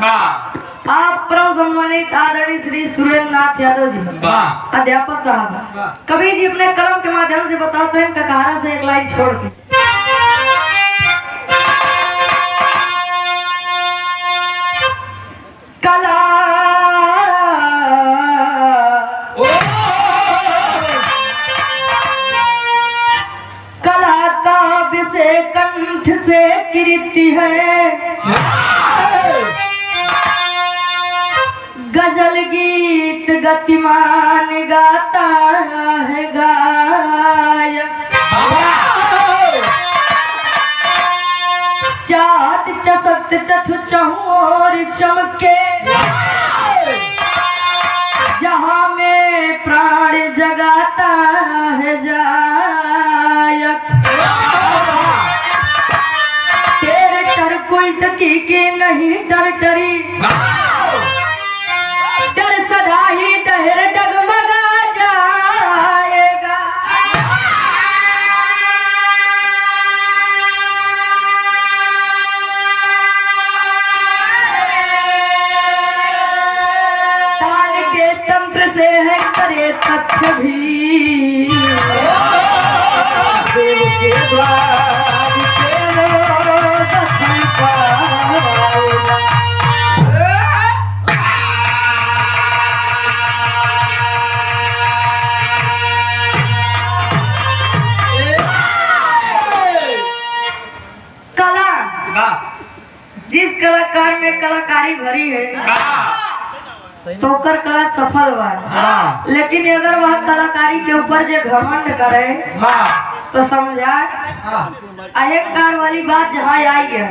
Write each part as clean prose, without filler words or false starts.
आप परम सम्मानित आदरणीय श्री सुरेंद्र नाथ यादव जी अध्यापक साहब कवि जी अपने कलम के माध्यम से बताते हैं ककारा से एक लाइन छोड़ के कला कला काव्य से कंठ से कीर्ति है गजल गीत गतिमान गाता है गायक चाँद चसत चछु चहुर चमके जहाँ में प्राण जगाता है जायक तेरे टर कुल्ट की नहीं डर डरी डर सदा ही डहर डगमगा जाएगा ताल के तंत्र से है करे तथ्य भी देव के द्वार से रोज पाएगा जिस कलाकार में कलाकारी भरी है तो कर कला सफल हुआ लेकिन अगर वह कलाकारी के ऊपर जो घमंड करे तो समझा एक कार वाली बात जहाँ आई है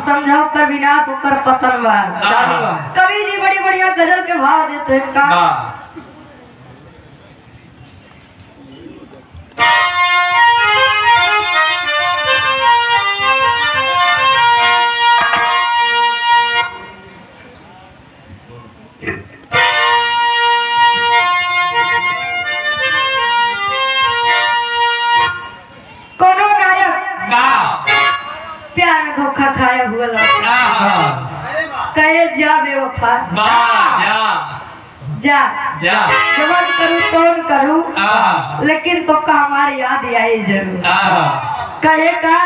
समझाओ कर विनाश होकर पतन बार कवि जी बड़ी बढ़िया गजल के भाव देते हैं का प्यार में धोखा खाया हुआ कहे जा बेवफा जा जवान करूँ कौन करूँ लेकिन तो का हमारी याद आई जरूर कहे का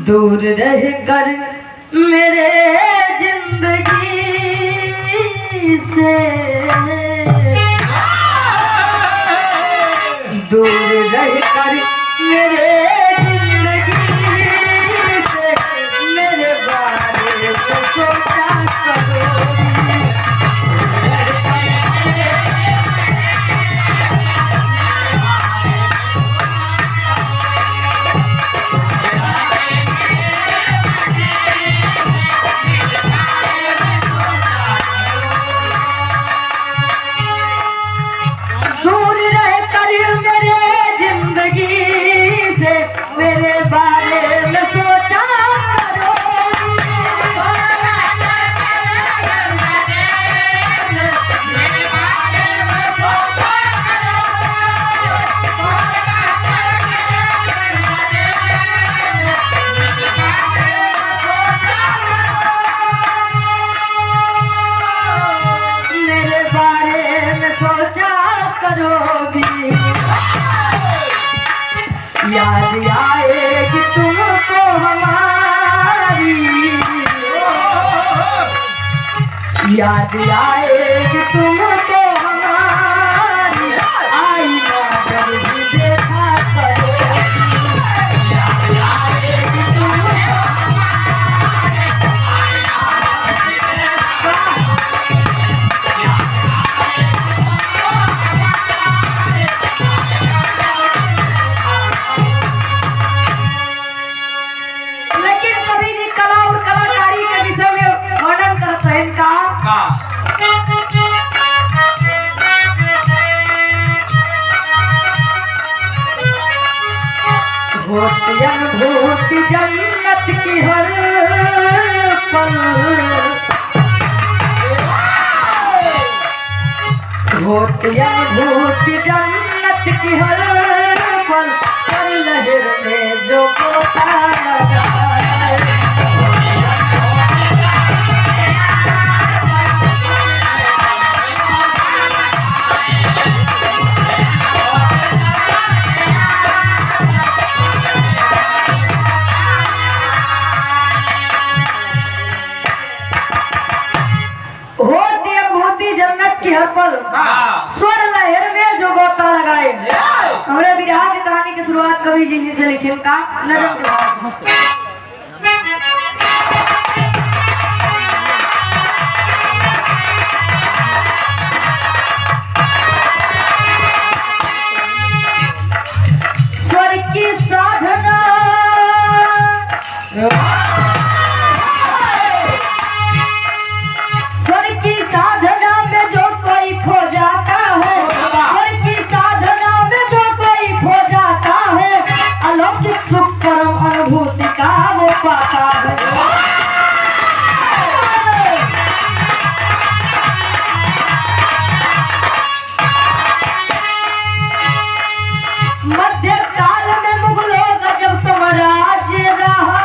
दूर रह कर मेरे जिंदगी से दूर रह कर मेरे जिंदगी से मेरे बारे में सोचा करो मेरे बारे में सोचा करो मेरे बारे में सोचा करोगी याद आएगी तुमको हमारी याद आएगी तुमको हमारी आईना जल्दी देखा करो याद आएगी तुमको अनुभूति जन्नत की हर पल होती अनुभूति जन्नत की हर पल लहर में जो गोता लगा चप्पल स्वर लहर में जो गोता लगाए। हमारे विराह की कहानी की शुरुआत कवि जी से लिखे का नजम के बाद। स्वर की साधना स्वर की साधना में जो कोई खो जाता है, स्वर की साधना में जो कोई खो जाता है, अलौकिक सुख परम अनुभूति का वो पाता है। मध्य काल में मुगलों का जब साम्राज्य रहा,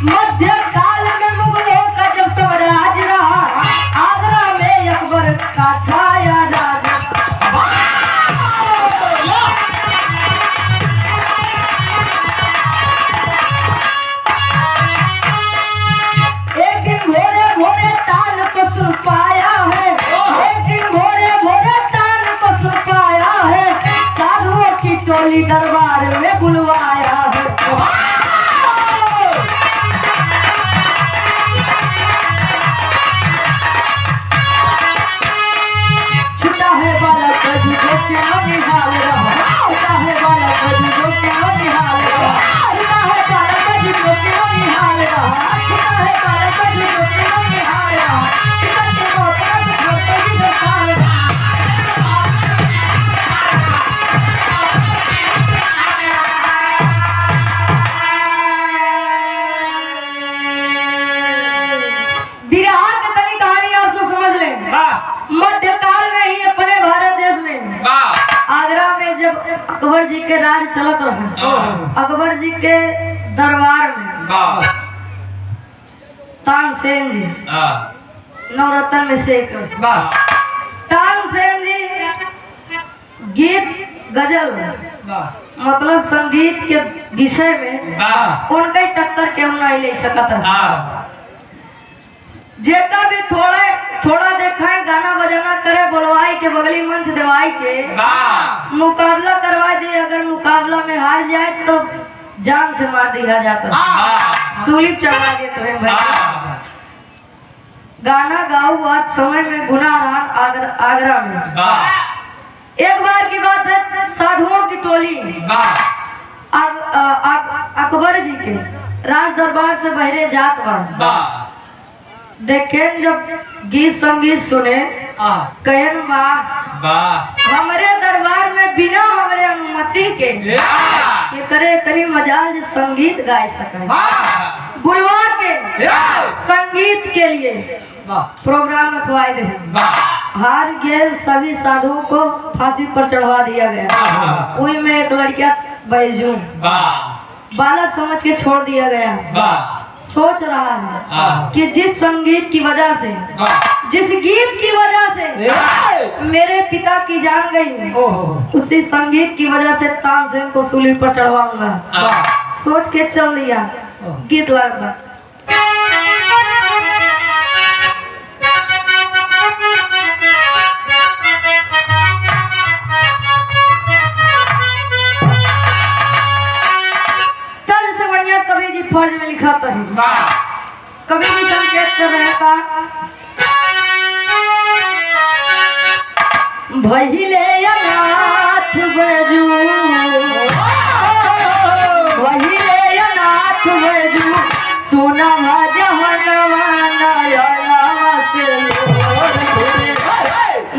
मध्य काल में मुगलों का जब साम्राज्य रहा, आगरा में अकबर का छाया राज। एक दिन भोरे भोरे तान को सुन पाया है, एक दिन भोरे भोरे तान को सुन पाया है, साधुओं की टोली दरबार में बुलवाया है। छुटा है बालक जो क्या निहाल रहा, छुटा है बालक जो क्या निहाल रहा, छुटा है बालक जो क्या निहाल रहा, छुटा है बालक जो क्या निहाल रहा, पिता के मोहताज होते ही बेकार रहा। विराह की तनी कहानी आप सब समझ लें। मध्यकाल में ही अपने भारत देश में आगरा में जब अकबर जी के राज चलत रहे, अकबर जी के दरबार में तानसेन जी नवरत्न में से एक तानसेन जी गीत गजल मतलब संगीत के विषय में उनका टक्कर क्यों नहीं ले सकता। जेका भी थोड़ा देखा गाना बजाना करे, बोलवाई के बगली मंच देवाई के मुकाबला करवा दे, अगर मुकाबला में हार जाए तो जान से मार दिया जाता, सूली चढ़वा दे तो भाई। गाना गाओ आज समय में गुनाह आगरा में। एक बार की बात है, साधुओं की टोली अकबर जी के राज दरबार से बहरे जात बा। देखे जब गीत संगीत सुने कहन हमारे दरबार में बिना हमारे अनुमति के ये करे तरी मजाल जो संगीत गाय सके, बुलवा के संगीत के लिए प्रोग्राम रखवाए दे। हार गए सभी साधुओं को फांसी पर चढ़वा दिया गया। वही में एक लड़किया बैजू बालक समझ के छोड़ दिया गया। सोच रहा है कि जिस संगीत की वजह से, जिस गीत की वजह से मेरे पिता की जान गई, उसी संगीत की वजह से तानसेन को सूली पर चढ़वाऊंगा। सोच के चल दिया। गीत लगा कवि जी फर्ज में लिखा था, कवि जी संकेत कर रहे का भहिले अनाथ बैजू, भहिले अनाथ बैजू, सोना जहनवा नयनवा से लोर धुरे,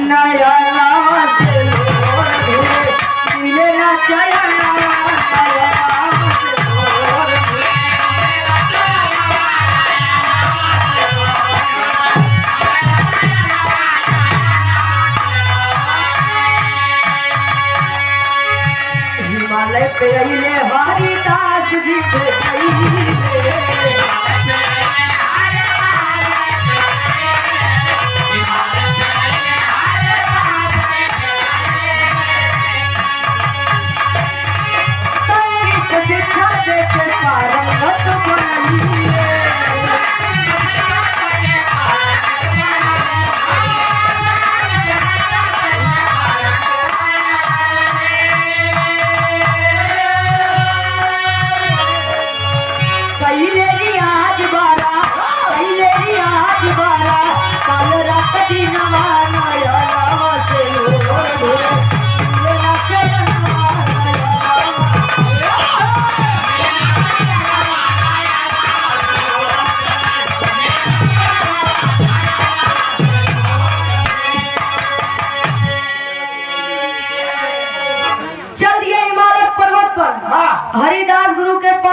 नयनवा से लोर धुरे, मिले ना चयनवा नयनवा से लोर धुरे।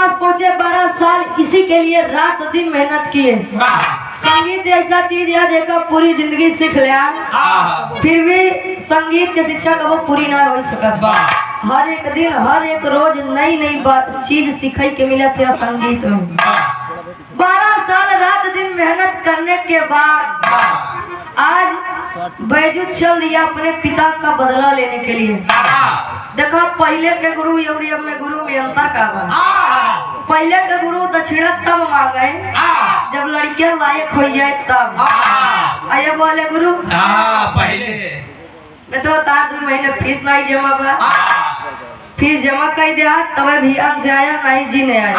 पास पहुंचे, 12 साल इसी के लिए रात दिन मेहनत किए। संगीत ऐसा चीज है देखा पूरी जिंदगी सीख लिया, फिर भी संगीत के शिक्षा का वो पूरी ना हो सकता। हर एक दिन हर एक रोज नई नई चीज सीखे के मिला थे संगीत में। 12 साल रात दिन मेहनत करने के बाद आज बैजू चल दिया अपने पिता का बदला लेने के लिए। देखो पहले के गुरु और में गुरु में अंतर का बा। पहले के गुरु दक्षिणा तब मांगे जब लड़कियां लायक हो जाए तब। आया बोले गुरु पहले मैं तो 2 महीने फीस नहीं जमा बा, फीस जमा कर दिया तब भी से आया नहीं जी ने आया।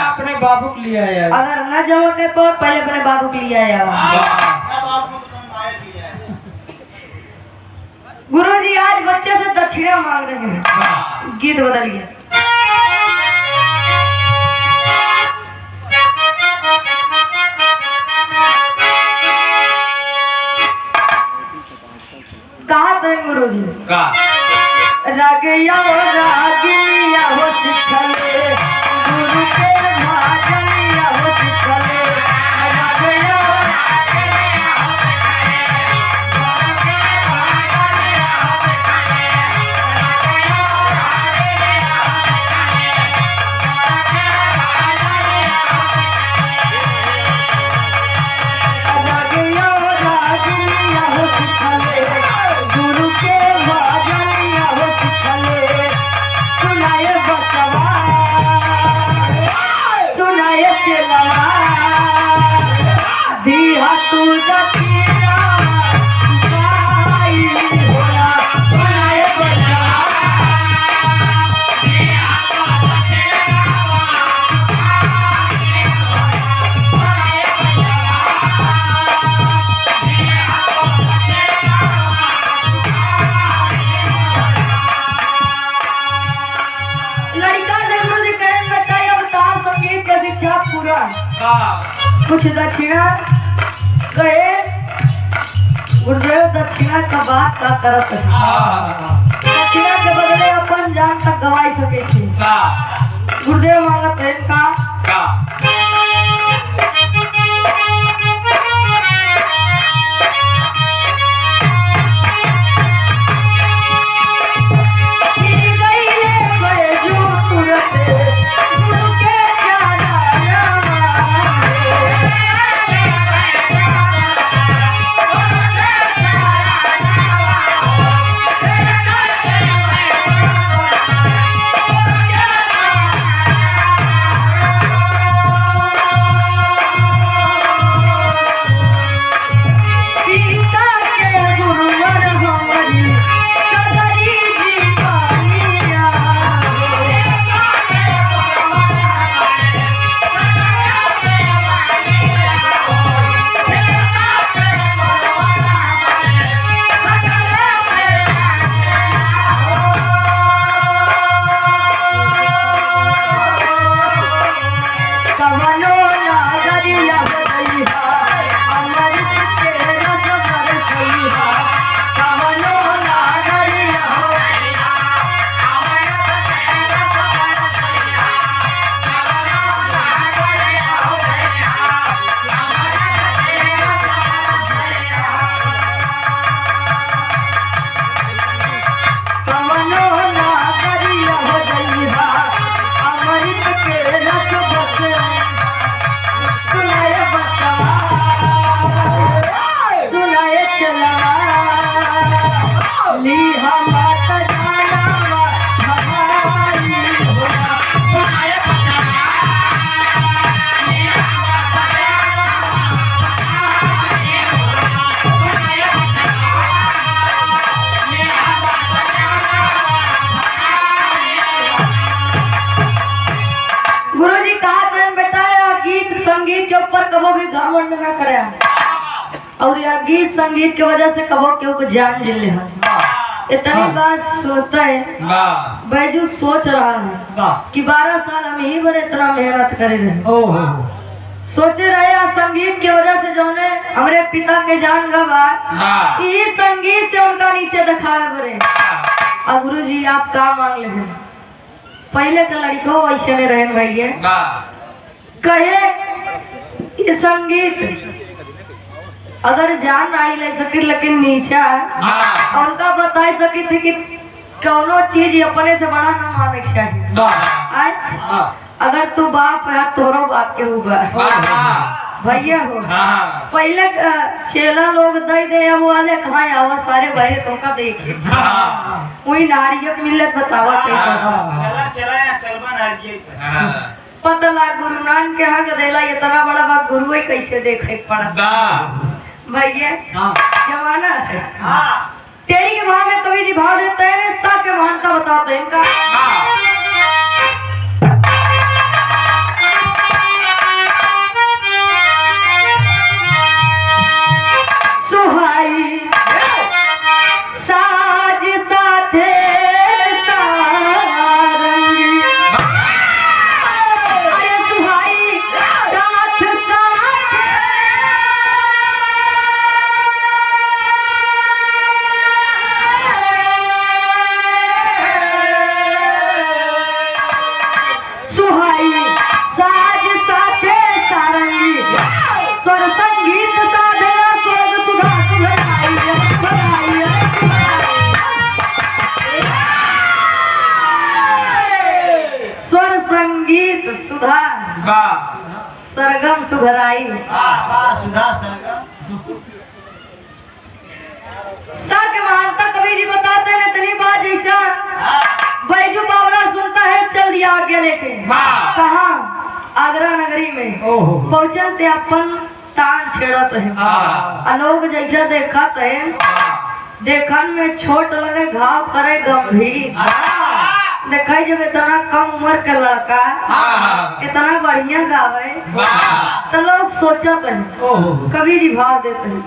अपने बाबू के लिए आया। अगर न जमा कर पाओ पहले अपने बाबू के लिए आया। गुरुजी आज बच्चे से दक्षिणा मांग रहे हैं। गीत बदलिए। कहा तो गुरुजी का रागिया हो सिखले गुरु के महाजनिया हो सिखले रागिया कुछ दक्षिणा कहे। गुरुदेव दक्षिणा का बात का करत है। दक्षिणा के बदले अपन जान तक गवाई सके थे। गुरुदेव मांगत है का घमंड न करे और यह गीत संगीत की वजह से कबो केहू को जान जिले है। इतनी बात सुनता है बैजू सोच रहा है कि 12 साल हम ही पर इतना मेहनत करे रहे। सोचे रहे संगीत की वजह से जो ने हमारे पिता के जान गवा ये संगीत से उनका नीचे दिखाया बरे। अब गुरु जी आप क्या मांग ले पहले के लड़को ऐसे नहीं रहे भैया कहे ये संगीत अगर जान आई ले सके लेकिन नीचा उनका बता सकी थी कि कौनो चीज अपने से बड़ा ना माने चाहिए। अगर तू बाप है तोरो बाप के हुआ भैया हो पहले चेला लोग दे दे अब वाले खाए आवा सारे भाई तो का देखे वही नारियल मिलत बतावा पता ला गुरु नानक के यहाँ गदेला इतना बड़ा बात गुरु ही कैसे देखे पड़ा भैया जमाना है तेरी के भाव में कवि जी भाव देते हैं सब के महानता बताते हैं इनका सुहाई साज साथे सारंगी अरे सुहाई साथ साथे सुहाई साज साथे सारंगी स्वर संगीत साधना स्वर्ग सुधा स्वर संगीत सुधा सरगम सुभराई सा के महानता कवि जी बताते हैं इतनी बात जैसा बैजू बावरा सुनता है चल दिया आगे लेके कहा आगरा नगरी में पहुंचल ते अपन तान छेड़त है लोग जैसा देखत है देखन में छोट लगे घाव करे गंभीर देखा जब इतना कम उम्र के लड़का इतना बढ़िया गावे तो लोग सोचत है कवि जी भाव देते हैं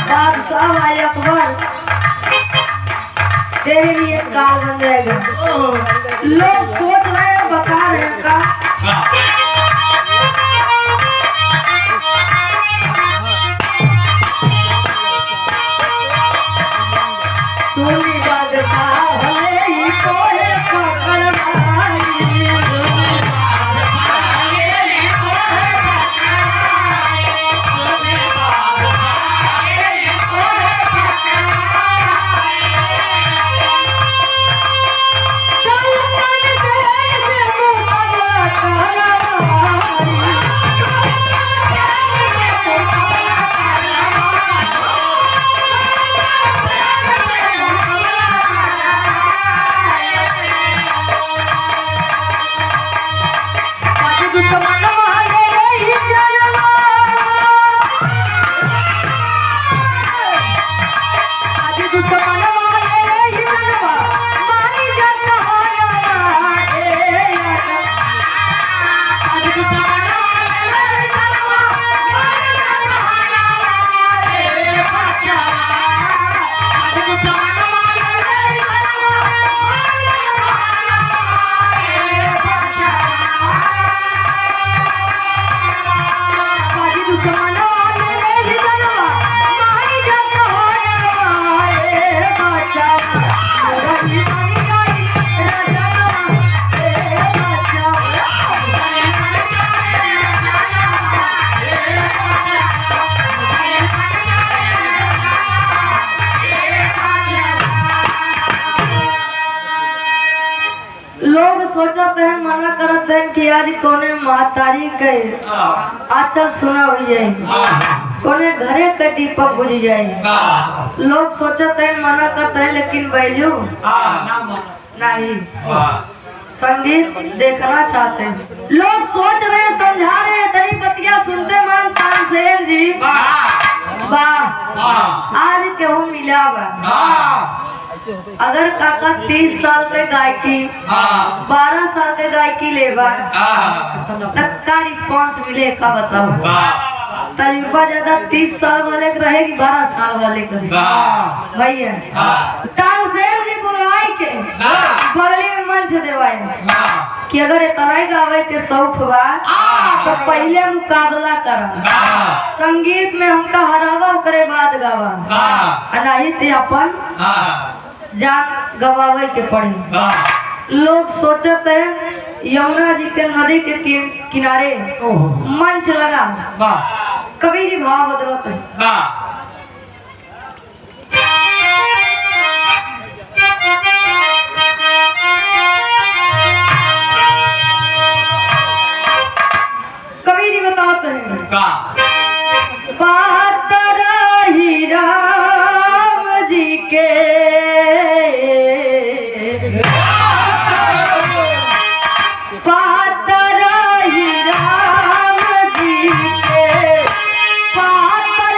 बादशाह अकबर तेरे लिए काल बन जाएगा। लोग सोच रहे हैं, बता रहे हैं का सोनी बदता भले ही कोई पकड़वाई। लोग सोचते हैं, मना करते हैं कि आज कोने महतारी के आचल सुना हो जाए, कोने घरे के दीपक बुझ जाए। लोग सोचते हैं, मना करते हैं, लेकिन बैजू नहीं, संगीत देखना चाहते हैं। लोग सोच रहे हैं, समझा रहे हैं, तरी बतिया सुनते मान तानसेन जी वाह आज क्यों मिला बा। अगर काका 30 साल के गायकी 12 साल के गायकी लेबा तक का रिस्पांस मिले का बताओ। तजुर्बा ज्यादा 30 साल वाले के रहे कि 12 साल वाले के रहे भैया। तानसेन जी बुलवाई के बगली में मंच देवाए कि अगर इतना गावे के शौक बा तो पहले मुकाबला करा, संगीत में हमका हरावा करे बाद गावा, नहीं ते अपन जान गवावे के पड़ी। लोग सोचते हैं यमुना जी के नदी के किनारे मंच लगा, कभी जी भाव बदलत है। कभी जी बताते हैं बात रही राम जी के पातर ही राम जी के पातर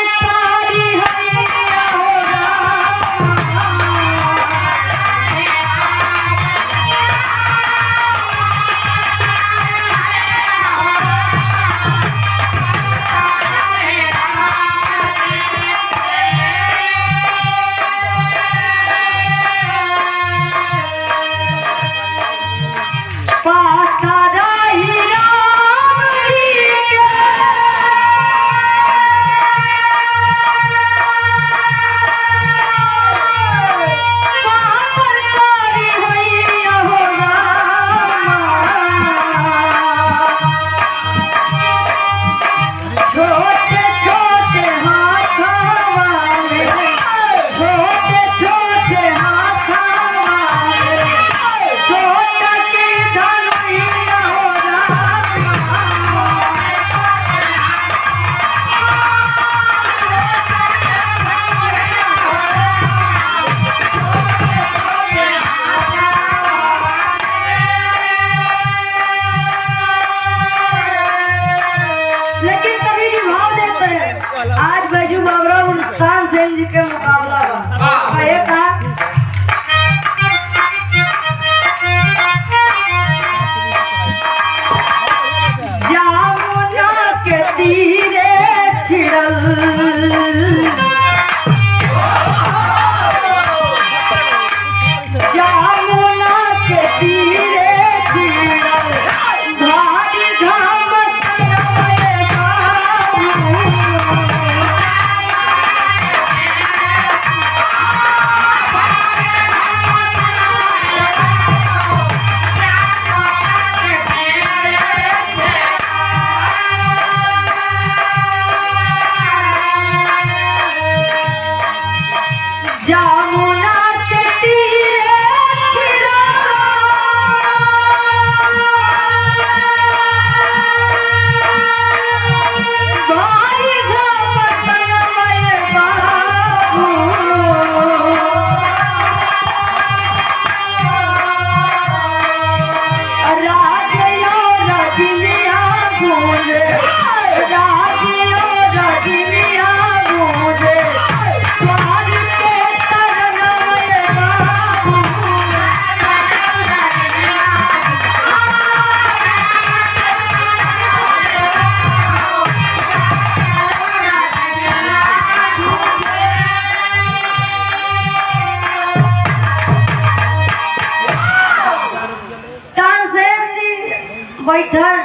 बैठन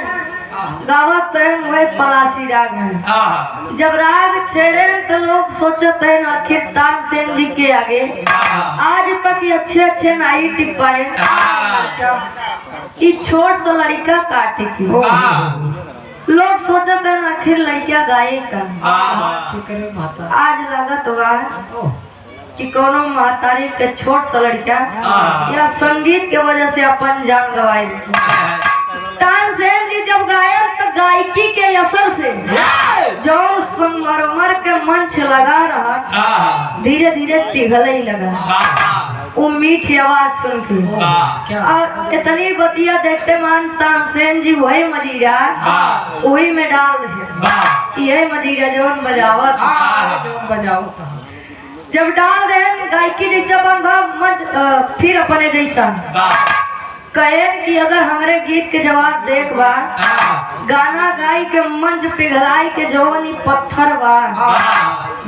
गावत है वही पलासी राग में। जब राग छेड़े तो लोग सोचते हैं आखिर तानसेन जी के आगे आज तक ये अच्छे नहीं टिक पाए, ये छोट सा लड़का काटे की लोग सोचते हैं आखिर लड़किया गाये का। आज लगत हुआ कि कोनो महतारी के छोट सा लड़का या संगीत के वजह से अपन जान गवाए। तानसेन जी जब गायन तो गायकी के असर से जो संगमरमर के मंच लगा रहा धीरे धीरे पिघले ही लगा वो मीठी आवाज सुन के। और इतनी बतिया देखते मान तानसेन जी वही मजीरा वही में डाल दे, यही मजीरा जौन बजावत जब डाल दे गायकी जैसा बन भाव मंच फिर अपने जैसा कहे कि अगर हमारे गीत के जवाब देख बा गाना गाई के मंच पिघलाई के जवन पत्थर बा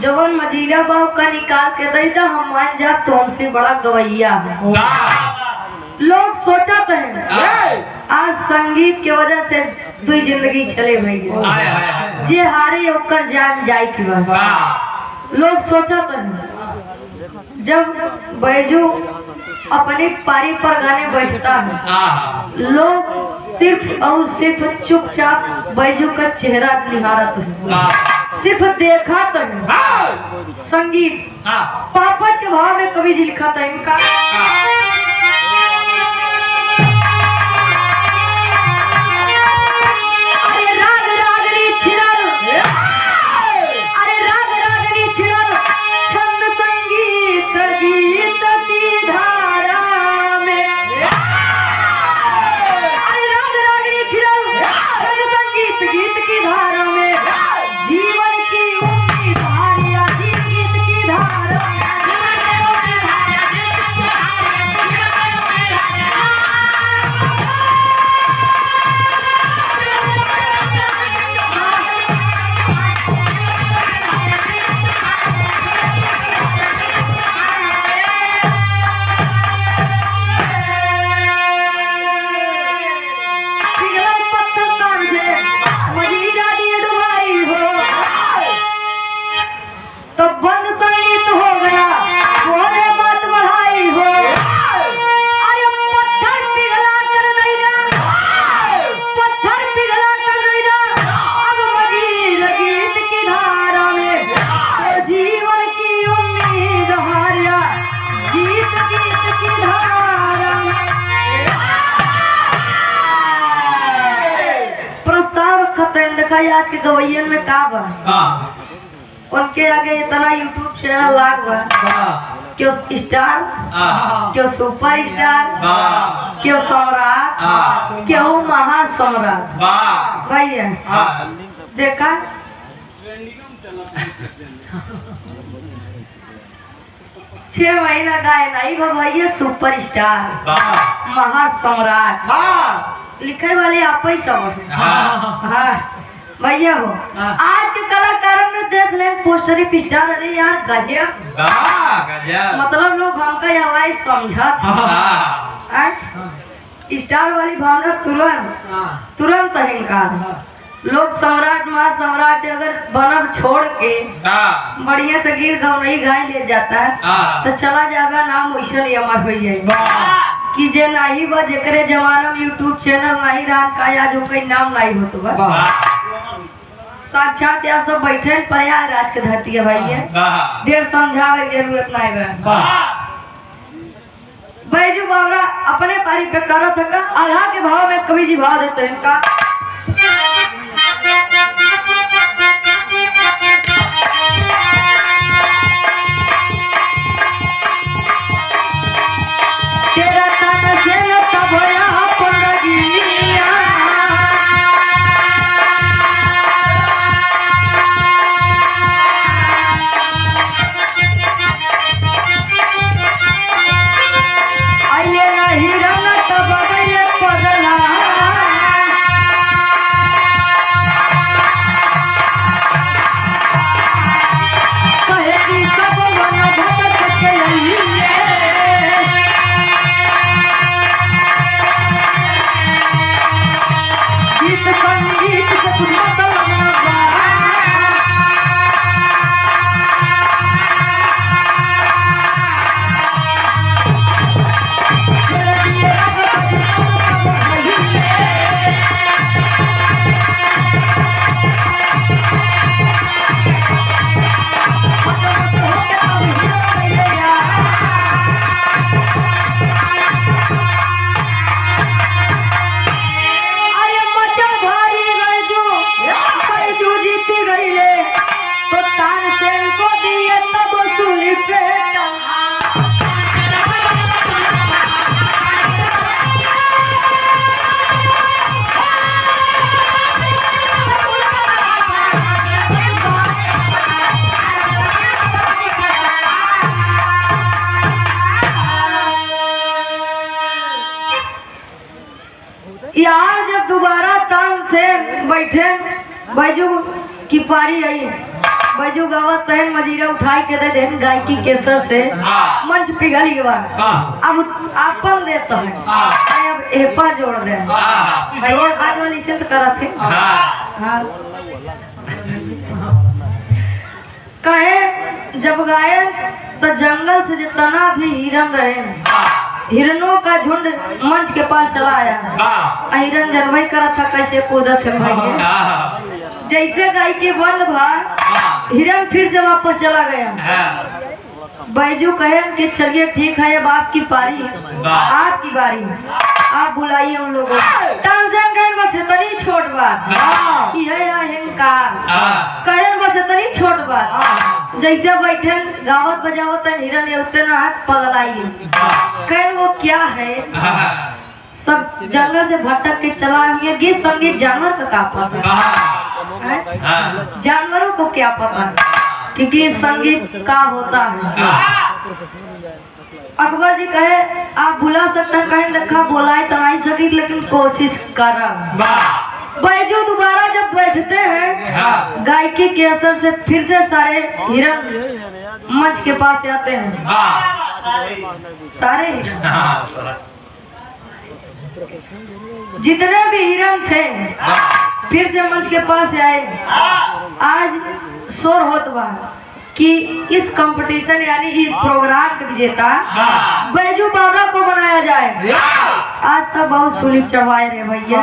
जवन मजीरा बा का निकाल के दे दा हम मान जा तो हमसे बड़ा गवैया है। लोग सोचते हैं आज संगीत के वजह से दो जिंदगी चले भैया जे हारे ओकर जान जाए की बा। लोग सोचते हैं जब बैजू अपनी पारी पर गाने बैठता है लोग सिर्फ और सिर्फ चुपचाप बैजू का चेहरा निहारत है, सिर्फ देखा तो है। संगीत पापड़ के भाव में कवि जी लिखा था इनका आज के गवैयन में का बा उनके आगे इतना यूट्यूब चैनल लाग बा क्यों स्टार क्यों सुपर स्टार क्यों सम्राट क्यों महासम्राट भैया देखा 6 महीना गाय नहीं भैया सुपर स्टार महासम्राट लिखे वाले आप ही सब भैया हो। आज के कलाकारों में देख ले पोस्टरी पिस्टार अरे यार गजब मतलब लोग हमका यहाँ समझा स्टार वाली भावना तुरंत अहंकार लोग सम्राट महासम्राट अगर बनब छोड़ के बढ़िया से गीत गौनई गाय ले जाता है तो चला जाएगा नाम वैसे ही अमर हो जाएगा कि जे नहीं बा जेकरे जमाना में यूट्यूब चैनल नहीं रहा का आज कोई नाम नहीं हो तो साक्षात आप सब बैठे प्रयागराज के धरती है भाई देर समझावे की जरूरत नहीं है। बैजू बावरा अपने पारी पे करत का आल्हा के भाव में कवि जी भाव देते हैं इनका तेरा तन से तब यहाँ पंडगिया आइए नहीं रंग तब पगला यार जब दोबारा तान से बैठे बैजू की पारी आई, बैजू गावा तहन मजीरा उठाई के दे देन गायकी केसर से मंच पिघल गया। अब आपन देता है अब एपा जोड़ दे भैया आज वाली से करा थे कहे जब गाये तो जंगल से जितना भी हिरन रहे हिरनों का झुंड मंच के पास चला आया। हिरन जनवई करा था कैसे कूदत है भैया। जैसे गाय के बंद भा हिरन फिर से वापस चला गया। बैजू कहे कि चलिए ठीक है अब आपकी पारी आपकी बारी आप बुलाइए उन लोगों को। तानसेन कहे बस इतनी छोट बात यह अहंकार कहे बस इतनी छोट बात। जैसे बैठे गावत बजावत हिरन उतने हाथ पगलाइए कहे वो क्या है। सब जंगल से भटक के चला हुआ गीत संगीत जानवर का पता है जानवरों को क्या पता कि गीत संगीत का होता है। अकबर जी कहे आप बुला सकते हैं कहीं देखा बोलाए तो नहीं सकी लेकिन कोशिश कर। बैजू दोबारा जब बैठते हैं गायकी के असर से फिर से सारे हिरन मंच के पास आते हैं। सारे जितने भी हिरन थे फिर से मंच के पास आए। आज शोर होता कि इस कंपटीशन यानी इस प्रोग्राम के विजेता बैजू बावरा को बनाया जाए। आज तक बहुत सुली चढ़वाए रे भैया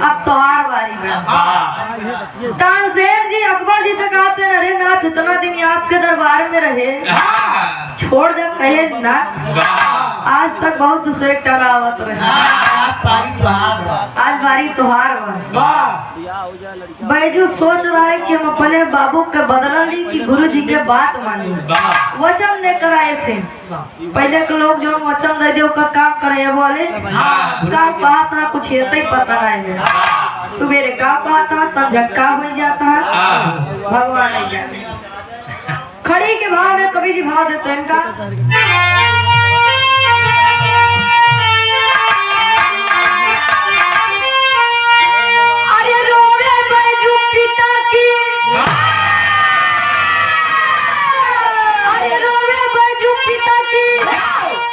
अब तोहार बारी में। तानसेन जी अकबर जी से कहते हैं अरे नाथ इतना दिन आपके दरबार में रहे छोड़ दे कहे ना आज तक बहुत दूसरे टरावत रहे आज बारी तोहार बैजू सोच रहा है कि हम अपने बाबू के बदला ली कि गुरु जी के बात मानी। वचन लेकर आए थे पहले के लोग जो वचन दे दे का काम करे बोले का कहा था कुछ ये ही पता नहीं सुबेरे का कहा था संझा का हो जाता है भगवान नहीं जाने। खड़ी के भाव में कवि जी भाव देते हैं इनका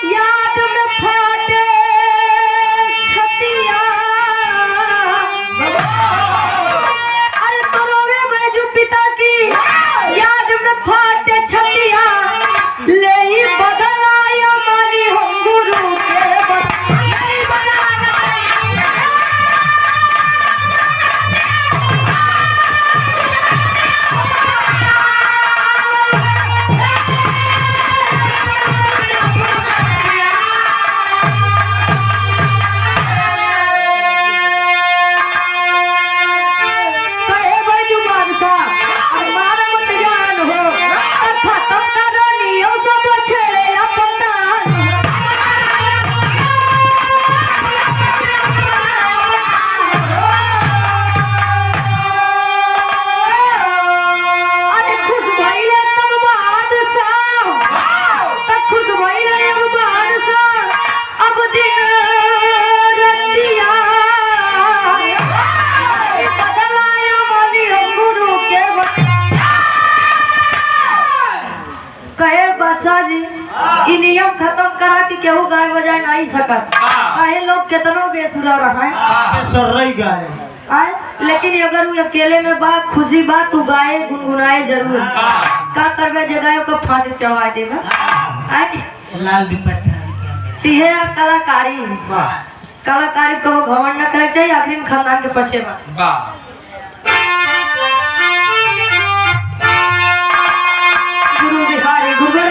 याद में फाटे छतिया अरे तो रोवे बैजू पिता की याद में फाटे छतिया ले ही बदल आया मानी हो गुरु के नियम खत्म करा कि केहू गाय बजाए नहीं सकत। काहे लोग कितनो बेसुरा रहा लेकिन अगर वो अकेले में बात खुशी बात तू गाए गुनगुनाए जरूर का करवे जगह को फांसी चढ़वा देगा लाल तिहे कलाकारी कलाकारी को घमंड न करे चाहिए आखिरी में खानदान के पीछे गुरु बिहारी गुरु